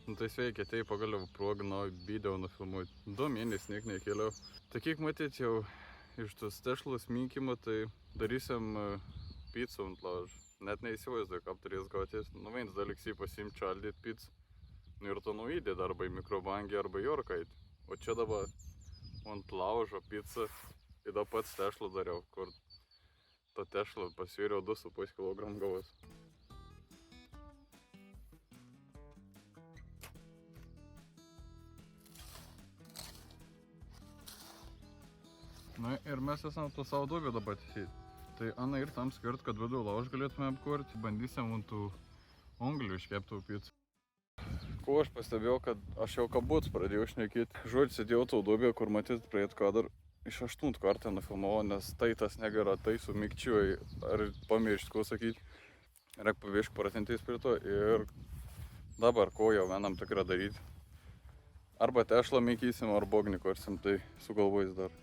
Nu tai sveiki, tai pagaliau progino video nufilmuoti. 2 mėnesiai niek nekėliau. Tai kiek matyt jau iš tos tešlos minkimo, tai darysim picą ant laužo. Net neįsivaizduoju, kaip turės gautis. Nu vienas dalyks jį pasiimti čaldyti pizzą. Ir to nuįdėt arba į mikrobangį, arba į orkaitį. O čia dabar ant laužo pizza. Ir dabar pats tešlą dariau, kur to tešlą pasvėriau 2,5 kg gavos. Na ir mes esame to savo duobę dabar atėjti. Tai Ana ir tam skirt, kad vidų lauž galėtume apkurti, bandysim ant tų anglių iškeptų pizzą. Ko aš pastebėjau, kad aš jau kabut pradėjau šnekėti. Žodžiu, sėdėjau tau duobė, kur matyt praeit kadar iš 8 kartą nufilmavau, nes tai tas negera, tai sumikčiuoji, ar pamiršti, ko sakyti. Reik paviešk pratintys prie to ir dabar ko jau vienam tikrą daryti. Arba tešlą mykysim, ar bognį korsim, tai sugalvojus dar.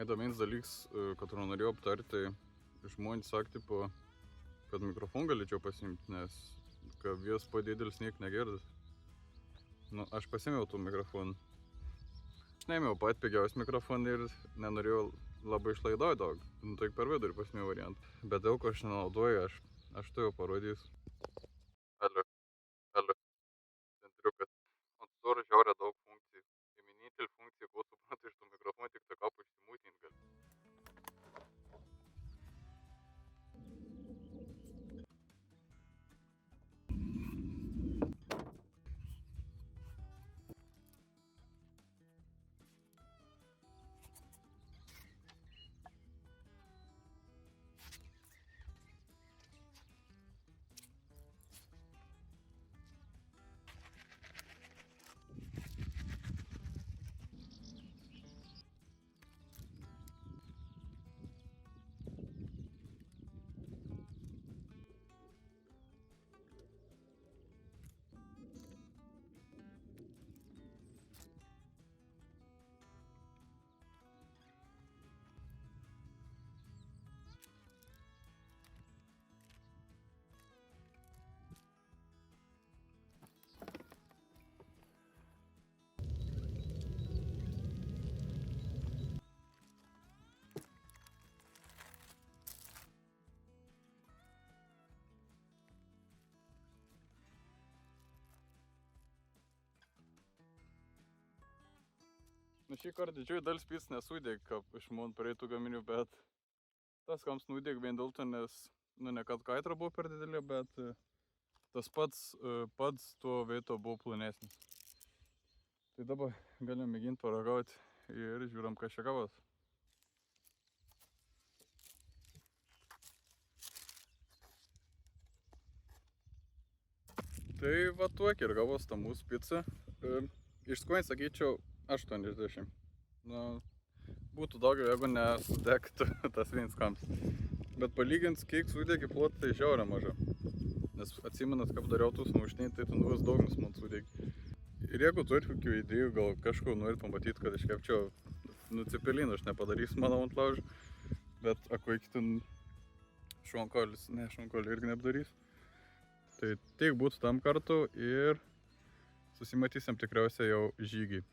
Vienas dalyks, kad norėjau aptarti, žmonės sakė, kad mikrofoną galėčiau pasiimti, nes kad vis padėdėlis niek negirdi. Nu, aš pasimiau tų mikrofonų. Aš neėmiau pat pigiausią mikrofoną ir nenorėjau labai išlaidauti daug. Nu, tai per vidurį pasimiau variantą. Bet daug ko aš nenaudoju, aš to jau parodysiu. Alio. Ten turiu, kad ant storo žiaurė daug funkcijų. Tai vienintelė funkcija, ko suprantu iš tų mikrofonų, tik tą kapą išsimūtinti gali. Nu šį kartą didžioji dalis pic nesudėg, kaip iš man praeitų gaminių, bet tas, kams nudėg vien dėl to, nes, nu ne kad kaitra buvo per didelė, bet tas pats tuo vieto buvo plonesnis. Tai dabar galim mėginti paragauti ir žiūram, kas čia gavos. Tai va tuok ir gavos ta mūsų pica. Iš skonį sakyčiau 80. Nu, būtų daugiau, jeigu nesudegtų tas vienas kams. Bet palygint, kiek sudegi plotą, tai žiaurė maža. Nes atsimenat, kaip dariau tų sumuštinį, tai ten vos daug man sudegi. Ir jeigu turit kokių idėjų, gal kažko norit pamatyti, kad iškepčiau, nu cepelinų aš nepadarysiu, manau, ant laužo. Bet ako iki ten šonkolį irgi neapdarys. Tai tiek būtų tam kartu ir susimatysim tikriausiai jau žygį.